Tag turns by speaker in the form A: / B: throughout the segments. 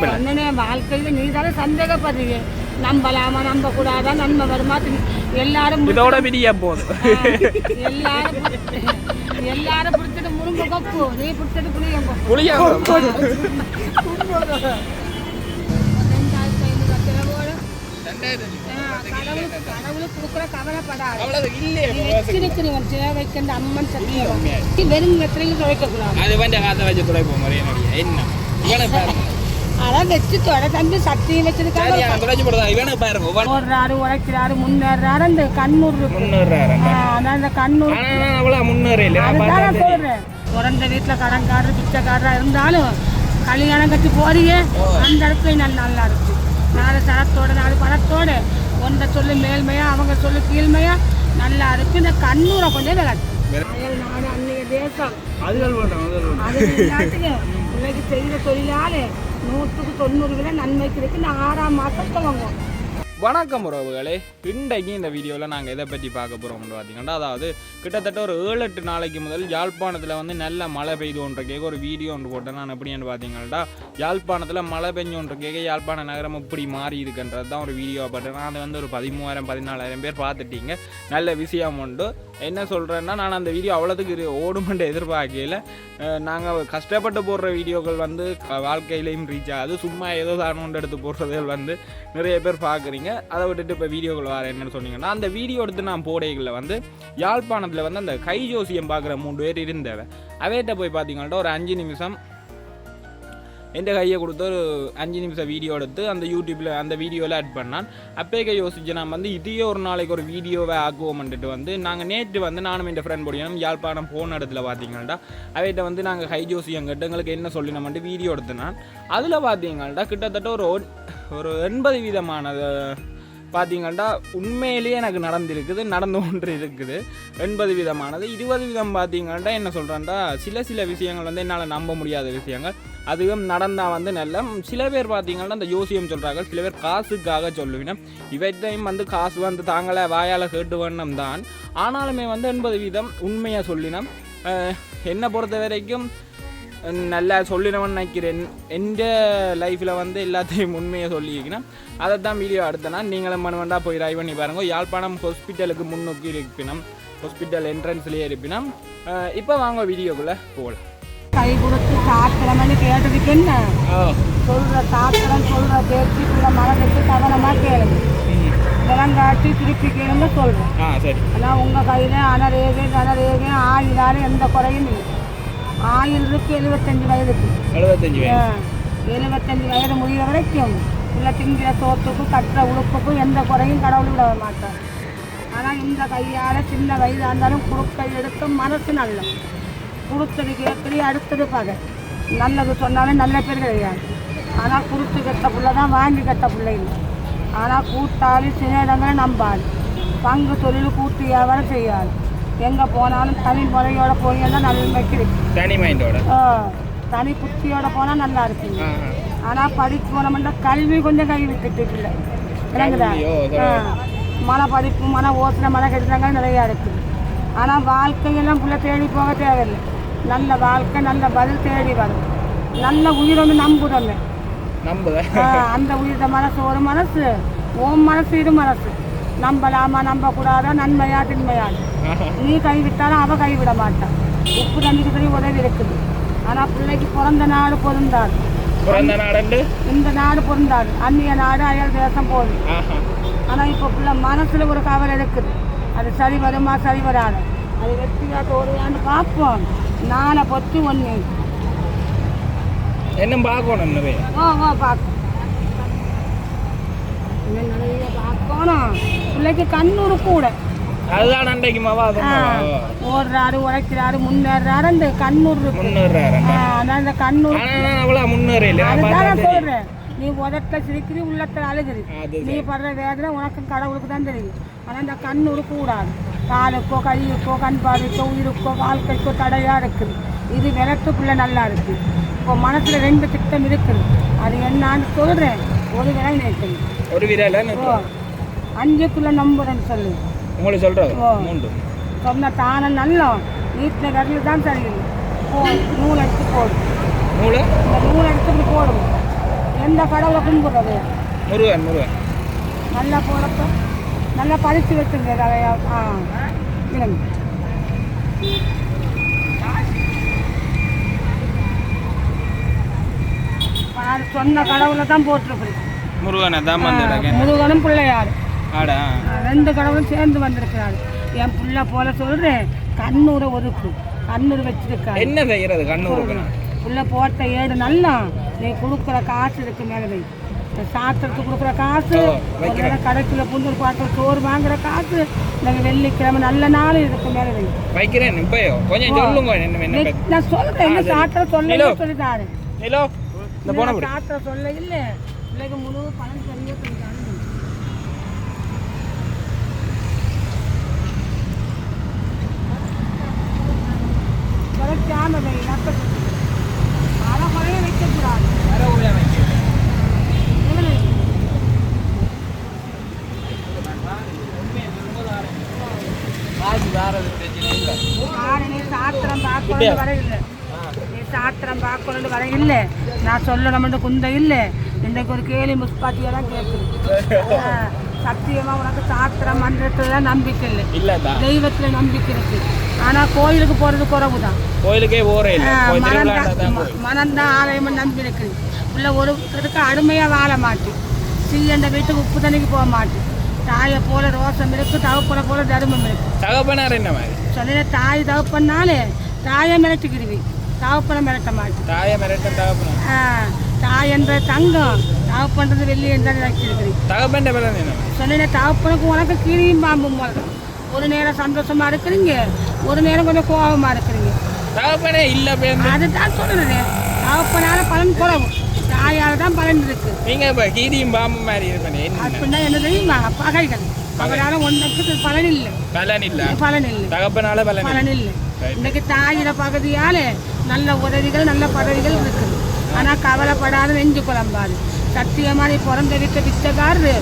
A: அண்ணனே வாழ்க்கையில் நீ தானே சந்தேகப்படுறீங்க, நம்பலாமா நம்ப கூடாதா, நன்மை வருமா, எல்லாரும்
B: இதோட விடிய போகுது.
A: எல்லாரும் பிடிச்சிட்டு முருங்க கொப்பு, நீ பிடிச்சிட்டு
B: புளிய
A: கடவுளுக்கு கொடுக்குற கவலைப்படாது. தேவைக்கு அம்மன் சத்தியம் வெறும் துவைக்க கூடாது.
B: அது வந்து காத்த வச்சு துடைப்போம் என்ன
A: அதான் வச்சு தொட தம்பி சத்தியம் வச்சிருக்காரு. ஓடுறாரு, உழைக்கிறாரு, முன்னேறாரு. அந்த கண்ணூர் அந்த கண்ணூர் சொல்றேன். பிறந்த வீட்டுல கடன்காரர் பிச்சைக்காரரா இருந்தாலும் கல்யாணம் கட்டி போறீங்க, அந்த இடத்துல நல்லா இருக்கு. 4 சரத்தோட 4 பணத்தோட ஒன்றை சொல்லு மேல்மையா, அவங்க சொல்லு கீழ்மையா நல்லா இருக்கு. இந்த கண்ணூரை கொஞ்சம் விளக்கு நாடு அன்னைய தேசம் இன்னைக்கு செய்கிற தொழிலாளு 100க்கு 90 நன்மைக்கு இருக்கு. இந்த 6ஆம் மாதம் துவங்கும்.
B: வணக்கம் உறவுகளே, இன்றைக்கு இந்த வீடியோவில் நாங்கள் எதை பற்றி பார்க்க போகிறோம்னு பார்த்தீங்கன்னா, அதாவது கிட்டத்தட்ட ஒரு 7-8 நாளைக்கு முதல் யாழ்ப்பாணத்தில் வந்து நல்ல மழை பெய்து ஒன்று கேட்க ஒரு வீடியோ ஒன்று போட்டேன். நான் எப்படின்னு பார்த்தீங்கன்னா, யாழ்ப்பாணத்தில் மழை பெஞ்சு ஒன்று கேட்க யாழ்ப்பாண நகரம் இப்படி மாறி இருக்குன்றது தான் ஒரு வீடியோ போட்டேன். அதை வந்து ஒரு 13,000-14,000 பேர் பார்த்துட்டீங்க. நல்ல விஷயம் உண்டு. என்ன சொல்கிறேன்னா, நான் அந்த வீடியோ அவ்வளோத்துக்கு ஓடுமென்று எதிர்பார்க்கல. நாங்கள் கஷ்டப்பட்டு போடுற வீடியோக்கள் வந்து வாழ்க்கையிலையும் ரீச் ஆகுது. சும்மா ஏதோ தானோண்டு எடுத்து போடுறதுகள் வந்து நிறைய பேர் பார்க்குறீங்க. அதை விட்டுட்டு இப்போ வீடியோக்கள் வர என்னென்னு சொன்னீங்கன்னா, அந்த வீடியோ எடுத்து நான் போடைகளில் வந்து யாழ்ப்பாணத்தில் வந்து அந்த கை ஜோசியம் பார்க்குற 3 பேர் இருந்தவ. அவைகிட்ட போய் பார்த்தீங்கன்னா ஒரு 5 நிமிஷம் எந்த கையை கொடுத்து ஒரு 5 நிமிஷம் வீடியோ எடுத்து அந்த யூடியூப்பில் அந்த வீடியோவில் ஆட் பண்ணான். அப்போக்கே யோசிச்சு நான் வந்து இதையே ஒரு நாளைக்கு ஒரு வீடியோவை ஆக்குவோம்ன்ட்டு வந்து நாங்கள் நேற்று வந்து நானும் என் ஃப்ரெண்ட் போடியும் யாழ்ப்பாணம் போன இடத்துல பார்த்தீங்கள்டா அவைகிட்ட வந்து நாங்கள் கை ஜோசியம் கேட்டு எங்களுக்கு என்ன சொல்லி நம்மட்டு வீடியோ எடுத்தேன். அதில் பார்த்தீங்கள்டா கிட்டத்தட்ட ஒரு 80 விதமானது பார்த்தீங்கன்னா உண்மையிலேயே எனக்கு நடந்து ஒன்று இருக்குது. 80 விதமானது. 20 விதம் பார்த்தீங்கன்னா என்ன சொல்கிறேன்டா, சில விஷயங்கள் வந்து என்னால் நம்ப முடியாத விஷயங்கள் அதுவும் நடந்தால் வந்து நல்ல. சில பேர் பார்த்தீங்கன்னா அந்த யோசியம் சொல்கிறாங்க, சில பேர் காசுக்காக சொல்லுவினோம். இவற்றையும் வந்து காசு வந்து தாங்களே வாயால் கேட்டு வேணும் தான். ஆனாலுமே வந்து 80 வீதம் உண்மையாக சொல்லினோம். என்னை பொறுத்த வரைக்கும் நல்லா சொல்லினவன் நினைக்கிறேன். எந்த லைஃப்பில் வந்து எல்லாத்தையும் உண்மையை சொல்லியிருக்கணும். அதை தான் வீடியோ எடுத்தேன்னா நீங்களும் பண்ணுவேண்டா போய் ட்ரை பண்ணி பாருங்கள். யாழ்ப்பாணம் ஹாஸ்பிட்டலுக்கு முன்னோக்கி இருப்பினோம், ஹாஸ்பிட்டல் என்ட்ரன்ஸ்லேயே இருப்பினோம். இப்போ வாங்க வீடியோக்குள்ளே போகலாம்.
A: கை கொடுத்து சாப்பிடமனு கேட்டதுக்கு என்ன சொல்கிற சாப்பிடம் சொல்கிற பேச்சுக்குள்ள மனதுக்கு கவனமாக கேளுங்க. இதெல்லாம் காட்டி திருப்பி கேளுங்க சொல்கிறேன்.
B: சரி.
A: ஆனால் உங்கள் கையில் அனரேகை ஆயிலாலும் எந்த குறையும் இல்லை. ஆயில் இருக்கு 75 வயதுக்கு. 75 வயது முடிகிற வரைக்கும் இல்லை திங்கிற சோத்துக்கும் கட்டுற உடுப்புக்கும் எந்த குறையும் கடவுள் விட மாட்டார். ஆனால் இந்த கையால் சின்ன வயதாக இருந்தாலும் குறுக்கை எடுக்க மனசு நல்ல கொடுத்தது கேட்கறி அடுத்தது பகை. நல்லது சொன்னாலும் நல்ல பேர் கிடையாது. ஆனால் கொடுத்து கெட்ட பிள்ளை தான் வாங்கி கெட்ட பிள்ளை இல்லை. ஆனால் கூட்டாளி சில இடங்களை நம்பாது. பங்கு தொழில் கூட்டு வியாபாரம் செய்யாது. எங்கே போனாலும் தனி முறையோட போனீங்கன்னா நன்மைக்கு இருக்கு.
B: தனி மைண்டோட
A: தனி புத்தியோட போனால் நல்லா இருக்குங்க. ஆனால் படிப்பு போனோம்னா கல்வி கொஞ்சம் கை விட்டுட்டு இல்லை இல்லைங்களா. மன படிப்பு மன ஓசனை மன கெடுத்தாங்க நிறையா இருக்குது. ஆனால் வாழ்க்கையெல்லாம் புள்ள தேடி போக தேவையில்லை. நல்ல வாழ்க்கை நல்ல பதில் தேடி வரும். நல்ல உயிர் ஒன்று நம்புதல்ல அந்த உயிர மனசு ஒரு மனசு ஓம் மனசு இரு மனசு. நம்பலாமா நம்பக்கூடாதா, நன்மையா தின்மையாது. நீ கைவிட்டாலும் அவள் கைவிட மாட்டான். உப்பு தண்ணிக்கு சொல்லி உதவி இருக்குது. ஆனால் பிள்ளைக்கு பிறந்த நாடு பொருந்தாது. இந்த நாடு பொருந்தாது. அந்நிய நாடு அயல் தேசம் போதும். ஆனால் இப்போ பிள்ளை மனசுல ஒரு கவலை இருக்குது. அது சரி வருமா சரி வராது. அது வெற்றியா தோறுவான்னு பார்ப்போம். நாளை பொத்தி ஒன்று
B: என்ன பார்க்கணும்
A: பார்க்கணும். நிறைய பார்க்கணும். பிள்ளைக்கு கண்ணூர் கூட
B: அதுதான் அன்றைக்கு
A: ஓடுறாரு, உழைக்கிறாரு, முன்னேறாரு. அந்த கண்ணூர் அந்த கண்ணூர் அதுதான் சொல்றேன். நீ உதட்ட சிரிக்கிறீ, உள்ளத்தில் அழுகிறீ. நீ படுற வேதனை உனக்கும் கடவுளுக்கு தான் தெரியும். ஆனால் இந்த கண்ணூர் கூடாது. காலுக்கோ கையுக்கோ கண் பார்வைக்கோ உயிருக்கோ வாழ்க்கைக்கோ தடையா இருக்குது. இது விளக்குக்குள்ள நல்லா இருக்கு. இப்போ மனசுல 2 திட்டம் இருக்குது. அது என்னான்னு சொல்றேன். ஒரு விலை நினைக்கணும்.
B: ஒரு விலை
A: 5க்குள்ள நம்புறேன்னு சொல்லு.
B: உங்களுக்கு சொல்கிறேன்
A: சொன்ன தானே நல்லா வீட்டில் விரல் தான் சரியில்லை. நூல் எடுத்து போடும்.
B: நூல்
A: எடுத்து இப்படி போடும். எந்த கடவுளை கும்பிடுறது?
B: முருகன். முருகன்
A: நல்லா போடப்போ நல்லா பறித்து வச்சுங்க கதையா. இல்லைங்க சொன்ன கடவுளை தான் போட்டிருக்கிறேன்.
B: முருகனை தான் வந்து
A: முருகனும் பிள்ளையார்
B: ஆடா
A: 2 கடவுளும் சேர்ந்து வந்திருக்கிறாரு. என் பிள்ளை போல சொல்கிறேன், கண்ணூரை ஒதுக்கு, கண்ணூர் வச்சிருக்காரு.
B: என்ன செய்யறது கண்ணூருக்கு?
A: பிள்ளை போட்ட 7 நல்லா நீ கொடுக்குற காசு இருக்கு மேலே சாத்திரத்துக்கு கொடுக்குற காசு, கடைக்குள்ள புந்து பாத்திர சோறு வாங்குற காசு, நாங்கள் வெள்ளிக்கிழமை நல்ல நாள் இதுக்கு மேலே
B: வைக்கிறேன். கொஞ்சம் சொல்லுங்க.
A: நான் சொல்றேன், சாத்திர சொல்ல சொல்லிட்டாரு.
B: சாத்திர
A: சொல்ல இல்லை பிள்ளைக்கு முழு பணம் சரியா சொல்லிட்டாரு. சாத்திரம் பார்க்கணுன்னு வர இல்லை, நான் சொல்லணும்னு குந்தை இல்லை. இன்றைக்கு ஒரு கேலி முஸ்பாட்டியெல்லாம் கேட்குது. சத்தியமா உனக்கு சாத்திரம் மன்றத்துல நம்பிக்கை இல்லை, தெய்வத்துல நம்பிக்கை இருக்கு. ஆனா கோயிலுக்கு போறது குறவுதான். கோயிலுக்கே மனம்தான் ஆலயமா நம்பி இருக்குது. உள்ள ஒருத்தருக்கு அடிமையா வாழ மாட்டேன், சீயண்ட வீட்டுக்கு உப்பு தண்ணிக்கு போக மாட்டேன். தாயை போல ரோசம் இருக்கு, தகப்பனை போல தர்மம் இருக்கு.
B: தகப்பனார் என்ன மாதிரி
A: சொன்ன தாய் தகப்பனாலே தாயை மிரட்டுக்கிடுவி, தகப்பனை மிரட்ட மாட்டேன்.
B: தாயை மிரட்ட தகப்பன
A: தாய் என்ற தங்கம், தகப்பன்றது வெள்ளி என்ற நினைச்சிருக்கிறேன். சொன்ன தகப்பனுக்கு உனக்கு கீழியும் பாம்பும் போல. ஒரு நேரம் சந்தோஷமா இருக்கிறீங்க, ஒரு நேரம் கொஞ்சம் கோபமா இருக்கிறீங்க.
B: தகப்பனே இல்ல
A: அதுதான் சொல்றேன், தகப்பனால பலன் குறவு, தாயால தான் பலன் இருக்கு.
B: நீங்க கீரியும் பாம்பு மாதிரி
A: அப்படின்னா என்ன தெரியுமா? பகைகள். அவரால ஒன்றுக்கு பலன் இல்லை, பலன் இல்லை.
B: தகப்பனால
A: பலன் இல்லை. இன்னைக்கு தாயிட பகுதியால நல்ல உதவிகள் நல்ல பதவிகள் இருக்குது. ஆனா கவலைப்படாத, நெஞ்சு குழம்பாது. சத்தியமா நீ பிறந்த வீட்டை பிச்சைக்காரரு,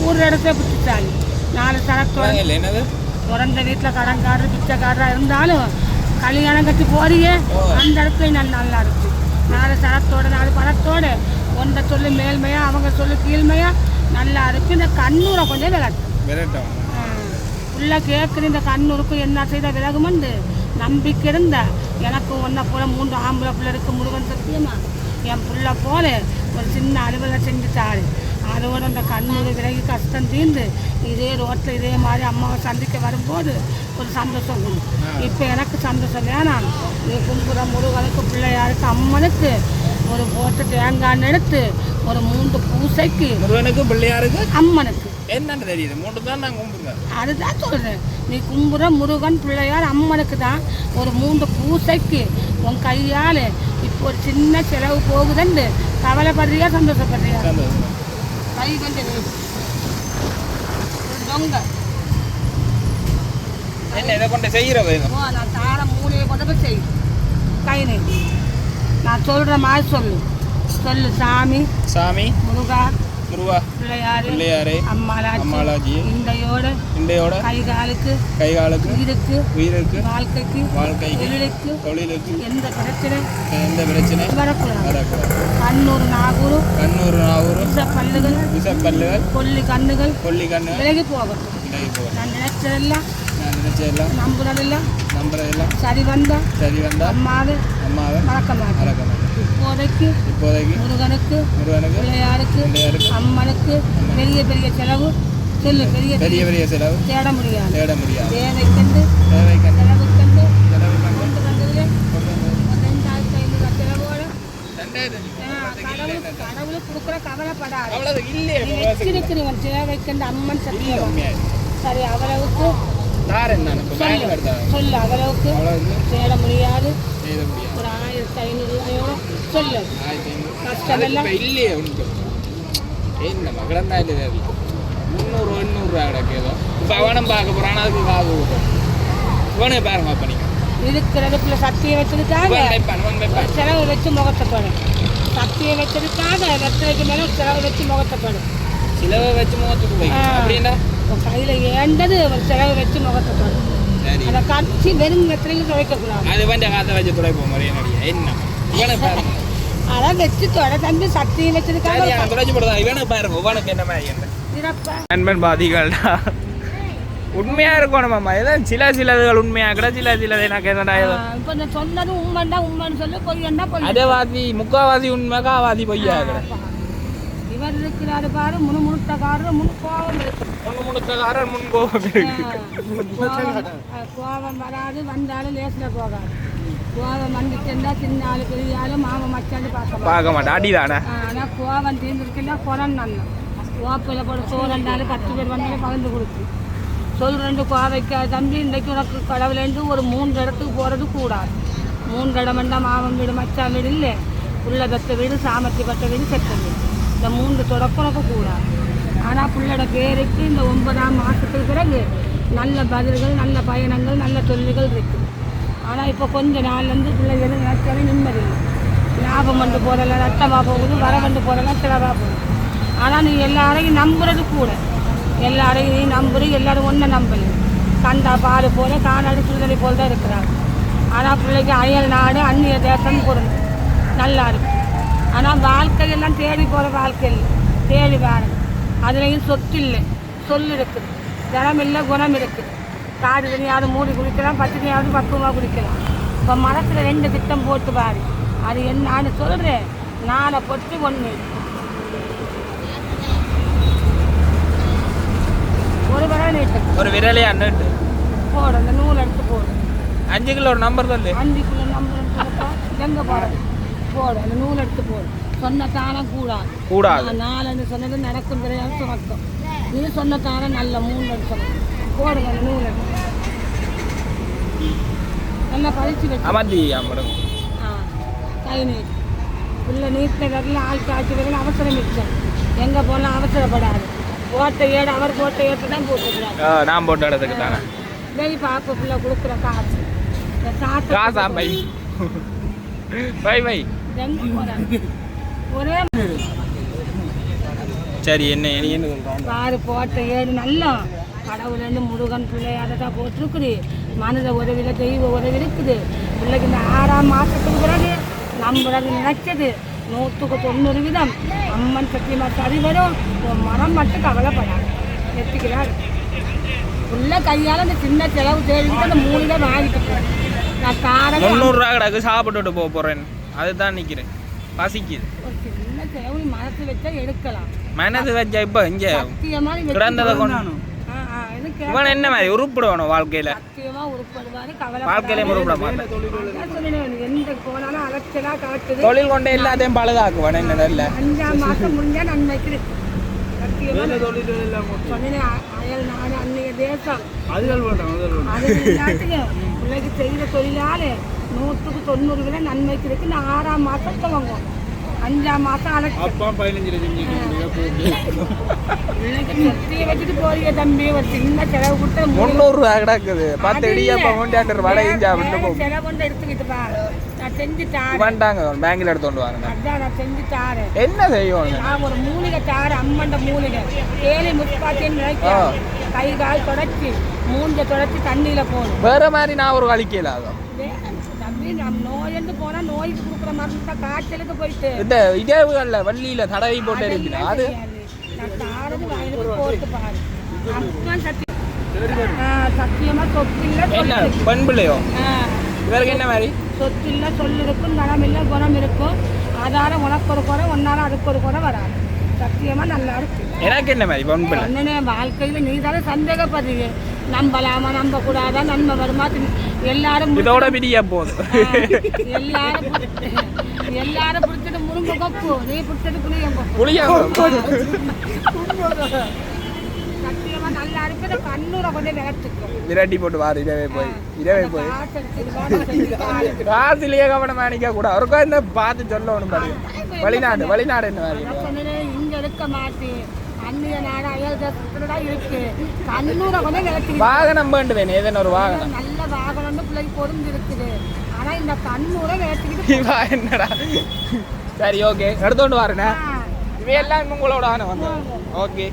A: ஊர் இடத்துல பிடிச்சாலு 4 சரத்தோட பிறந்த வீட்டில் கடன்காரரு பிச்சைக்காரராக இருந்தாலும் கல்யாணம் கட்டி போறியே அந்த இடத்துல நல்லா இருக்கு. 4 சரத்தோட 4 பணத்தோட ஒன்றை சொல்லு மேல்மையா, அவங்க சொல்லு கீழ்மையா நல்லா இருக்கு. இந்த கண்ணூரை கொஞ்சம் விளட்டும் உள்ள கேட்குது. இந்த கண்ணூருக்கு என்ன செய்த விலகுமெண்டு நம்பிக்கை இருந்த எனக்கு ஒன்றை போல 3 ஆம்பளை பிள்ளை இருக்கு. முருகன் சத்தியமா என் பிள்ளை போல ஒரு சின்ன அலுவலகம் செஞ்சுட்டாரு. அதோட அந்த கண்ணூர் விலகி கஷ்டம் தீர்ந்து இதே ரோட்டில் இதே மாதிரி அம்மாவை சந்திக்க வரும்போது ஒரு சந்தோஷம் கொடுக்கும். இப்போ எனக்கு சந்தோஷம் வேணாம். நீ கும்புற முருகனுக்கு பிள்ளையாருக்கு அம்மனுக்கு ஒரு போட்டு தேங்காய் எடுத்து ஒரு 3 பூசைக்கு,
B: முருகனுக்கு பிள்ளையாருக்கு அம்மனுக்கு
A: என்னன்னு தெரியுது 3 தான் நான் கும்பிடுறேன். அதுதான் சொல்கிறேன், நீ கும்புற முருகன் பிள்ளையார் அம்மனுக்கு தான் ஒரு 3 பூசைக்கு உன் கையால் இப்போ ஒரு சின்ன செலவு போகுதுன்னு கவலைப்படுறியா சந்தோஷப்படுறியா? கை கொஞ்சம் தொங்க
B: என்ன இதை கொண்டு செய்கிறவ
A: நான் தார மூலையை கொண்டு போய் செய்யும் கை நீ நான் சொல்கிற மாதிரி சொல்லு. சாமி சாமி முருகா முருகா பிள்ளையாரே அம்மாளாஜி இண்டையோட கைகாலுக்கு உயிருக்கு வாழ்க்கைக்கு தொழிலுக்கு எந்த பிரச்சனை வரக்கூடாது. கண்ணூர் நாகூர் விஷப்பல்லுகள் கொல்லி கண்ணுகள் விலகி போகட்டும். நான் நினைச்சதெல்லாம் நம்புறதெல்லாம் சரி வந்தா அம்மாவை மறக்க மாட்டேன். இப்போதைக்கு முருகனுக்கு பிள்ளையாருக்கு அம்மனுக்கு பெரிய செலவு சொல்லு, பெரிய செலவு தேட முடியாது. தேவை கண்டு செலவு கண்டு 2500 செலவோட கடவுளுக்கு கொடுக்குற கவலைப்படாது. வச்சிருக்கிறவன் தேவை கண்டு அம்மன் சத்தியம் சரி அவ்வளவுக்கு சொல்லு, அவ்வளவுக்கு தேட முடியாது. ஒரு 1500 ரூபாயோட சொல்லு. கஷ்டமெல்லாம்
B: இல்லையே உண்டு என்ன மகளந்தா இல்லை 300 ரூபா கிடக்குதோ. இப்போ அவனும் பார்க்க போகிறான், அதுக்கு காசு கொடுக்கும். இவனே பாருங்க அப்போ நீங்கள்
A: இருக்கிறதுக்குள்ள சத்தியம் வச்சதுக்காக செலவு வச்சு முகத்தை போடும். சத்தியம் வச்சதுக்காக வெத்தலைக்கு மேலே செலவு வச்சு முகத்தை போடும்.
B: செலவை வச்சு முகத்துக்கு அப்படின்னா
A: கையில் ஏண்டது ஒரு செலவு வச்சு முகத்தை போடும். அதை கட்சி வெறும் வெத்தலைக்கு துவைக்கக்கூடாது.
B: அது வந்து காற்றை வச்சு துடைப்போம் முறைய என்ன இவனை பாருங்க
A: அதான் வச்சுட்டோட தம்பி சக்தியும் வச்சிருக்காங்க
B: தொலைச்சு போடுதான் இவனுக்கு பாருங்க ஒவ்வொனுக்கு என்ன மாதிரி
A: சிறப்பா
B: நண்பன் பாதிகள்டா உண்மையா இருக்கணுமாம்மா ஏதாவது சிலதுகள் உண்மையா கூட சிலது எனக்கு என்னடா
A: இப்போ இந்த சொன்னது உண்மைண்டா உண்மைன்னு சொல்லி பொய்யண்டா பொய்
B: அதேவாதி முக்காவாதி உண்மை காவாதி பொய்யா கூட
A: இவர் இருக்கிறாரு பாரு முணுமுணுத்தக்காரர் முன் கோபம் இருக்கு
B: முணுமுணுத்தக்காரர் முன் கோபம் இருக்கு
A: கோபம் வராது வந்தாலும் லேசில் போகாது கோபம் வந்துட்டா சின்ன ஆளு பெரிய ஆளு மாமா மச்சாண்டு பார்க்க
B: மாட்டேன் அடிதானே
A: ஆனால் கோபம் தீர்ந்துருக்குன்னா குரம் நல்லா கோப்பில் போட சோழண்டாலும் 10 பேர் வந்தாலும் பகிர்ந்து கொடுத்து சொல்கிறேன் கோவைக்கா தம்பி இன்றைக்கு உனக்கு கடவுளேந்து ஒரு 3 இடத்துக்கு போகிறது கூடாது 3 இடம் வேண்டாம் மாமன் வீடு மச்சான் வீடு இல்லை உள்ள பெற்ற வீடு சாமர்த்தி பட்ட வீடு செத்த வீடு இந்த 3 தொடக்கம் உனக்கு கூடாது ஆனால் பிள்ளையோட பேருக்கு இந்த 9ஆம் மாதத்துக்கு பிறகு நல்ல பதில்கள் நல்ல பயணங்கள் நல்ல தொழில்கள் இருக்குது ஆனால் இப்போ கொஞ்ச நாள்லேருந்து பிள்ளைகள் நினைச்சாலே நிம்மதி இல்லை லாபம் வந்து போகிறல ரத்தமாக போகுது வர வந்து போகிறலாம் சிலவாக போகுது ஆனால் நீ எல்லாரையும் நம்புறது கூட எல்லாரையும் நீ நம்புறது எல்லாரும் ஒன்றை நம்பல கண்டா பால் போல காணாடு சுடுதலை போல் தான் இருக்கிறாங்க ஆனால் பிள்ளைக்கு அயல் நாடு அந்நிய தேசம் பொருள் நல்லா இருக்கு ஆனால் வாழ்க்கையெல்லாம் தேடி போகிற வாழ்க்கை இல்லை தேடி வாரம் அதுலேயும் சொத்து இல்லை சொல் இருக்குது தனம் இல்லை குணம் இருக்குது காடு தனியாவது மூடி குடிக்கலாம் பச்சனையாவது பக்குவமாக குடிக்கலாம் இப்போ மரத்தில் 2 திட்டம் போட்டு பாரு அது என்னான்னு சொல்கிறேன் 4 பொட்டு 1 ஒரு விரல் நீட்டு
B: ஒரு விரலே அண்ணட்டு
A: போடு அந்த நூல் எடுத்து போடு
B: 5 கிலோ ஒரு நம்பர் சொல்லு
A: 5 கிலோ நம்பர் எடுத்து எங்கே போடுறது போடு அந்த நூல் எடுத்து போடு சொன்ன தானம் கூடாது 4 சொன்னது நடக்கும் பிறகு சுமக்கும் நீ சொன்ன தானம் நல்ல 3 எடுத்து போடுங்க அந்த நூல் எடுத்து நல்லா பறிச்சு வச்சு கை நீட்டு உள்ள நீட்டின கடலில் ஆள் காய்ச்சி வரல அவசரம் மிச்சம் எங்கே போனால் அவசரப்படாது போட்ட ஏடு அவர் போட்ட ஏட்டு தான் போட்டுக்கிறாங்க
B: நான் போட்ட இடத்துக்கு தானே
A: டெய்லி பாப்பா பிள்ளை கொடுக்குற காசு
B: காசா பை பை பை
A: எங்கே போகிறாங்க ஒரே
B: சரி என்ன
A: பாரு போட்ட ஏடு நல்லா கடவுளேருந்து முருகன் பிள்ளை அதை தான் போட்டிருக்குது மனித உதவியில் தெய்வ உதவி இருக்குது பிள்ளைக்கு இந்த 6ஆம் மாதத்துக்கு பிறகு நம்புறது நினைச்சது 100% அம்மன் சத்தியமாக சரி வரும் மரம் மட்டும் கவலைப்படாது எத்திக்கிறார் பிள்ளை கையால் அந்த சின்ன செலவு தேடிக்கிட்டு அந்த 3 தான் வாங்கிட்டு நான் காரம்
B: 300 ரூபா கிடக்கு சாப்பிட்டுட்டு போகிறேன் அதுதான் நிற்கிறேன் பசிக்குது
A: ஒரு சின்ன செலவு மனசு வச்சா எடுக்கலாம்
B: மனது வச்சா இப்போ இங்கே கிடந்ததை கொண்டு இவன் என்ன மாதிரி உருப்பிடுவானோ வாழ்க்கையில வாழ்க்கையில உருப்பிட மாட்டேன் தொழில் கொண்டே எல்லாத்தையும் பழுதாக்குவான் என்ன இல்லை
A: 5ஆம் மாசம் முடிஞ்சா நன்மைக்கு அயல் நாடு அந்நிய தேசம் பிள்ளைக்கு செய்த தொழிலாளு 100% நன்மைக்கு இருக்கு நான் 6ஆம் மாசம் துவங்கும் 5ஆம் மாசம் வச்சுட்டு போறிய தம்பி ஒரு சின்ன செலவு கொடுத்து
B: 300 ரூபா கிடக்குது 10 இடியாப்பம் வடை
A: செலவு கொண்டு எடுத்துக்கிட்டு பா நான் செஞ்சு
B: தாரேன் பேங்க்ல எடுத்துட்டு வாங்க
A: அதான் நான் செஞ்சு தாரேன்
B: என்ன செய்யும்
A: நான் ஒரு மூலிகை தாரேன் அம்மண்ட மூலிகை கேலி முப்பாத்தின்னு நினைக்கிறேன் கை கால் தொடச்சி மூஞ்ச தொடச்சி தண்ணியில போகணும்
B: வேற மாதிரி நான் ஒரு வலிக்கல அதுவும்
A: தம்பி நம்ம நோயந்து போனா நோய்க்கு கொடுக்குற மருந்து தான் காய்ச்சலுக்கு போயிட்டு
B: இந்த இடவுகள்ல வள்ளியில தடவி போட்டு இருக்குதா அது
A: நான் தாரது வயலுக்கு போட்டு பாரு அப்பதான் சத்தியமா சொத்து இல்ல
B: என்ன பெண் பிள்ளையோ இவருக்கு என்ன மாதிரி
A: சொத்து இல்ல சொல் இருக்கும் நலம் இல்ல குணம் இருக்கும் ஆதாரம் உனக்கு ஒரு குறை ஒன்னால அதுக்கு ஒரு குறை வராது சத்தியமா நல்லா இருக்கு
B: எனக்கு என்ன மாதிரி பெண் பிள்ளை
A: என்னன்னு வாழ்க்கையில நீ தானே சந்தேகப்படுறீங்க நம்பலாமா நம்ப கூடாதா நன்மை வருமா எல்லாரும்
B: இதோட விடியா போதும்
A: எல்லாரும் பிடிச்சிட்டு முருங்க கொப்பு நீ பிடிச்சது புளிய சத்தியமா நல்லா இருக்கு கண்ணூரை கொஞ்சம் விரட்டுக்கும்
B: விரட்டி போட்டு வாரு இதவே போய் காசுலயே கவனமா நிக்க கூட அவருக்கா என்ன பார்த்து சொல்லணும் பாருங்க வெளிநாடு என்ன
A: இங்க இருக்க மாட்டேன் அந்நிய நாடு அயல் தேசத்துல இருக்கு கண்ணூரை கொஞ்சம் விரட்டி
B: வாகனம் வேண்டுவேன் ஏதேனும் ஒரு வாகனம்
A: நல்ல வாகனம் பிள்ளைக்கு பொருந்து இருக்குது ஆனா இந்த கண்ணூரை விரட்டிக்கிட்டு
B: என்னடா சரி ஓகே எடுத்துட்டு வாருண்ணே இவையெல்லாம் உங்களோட வந்தேன் ஓகே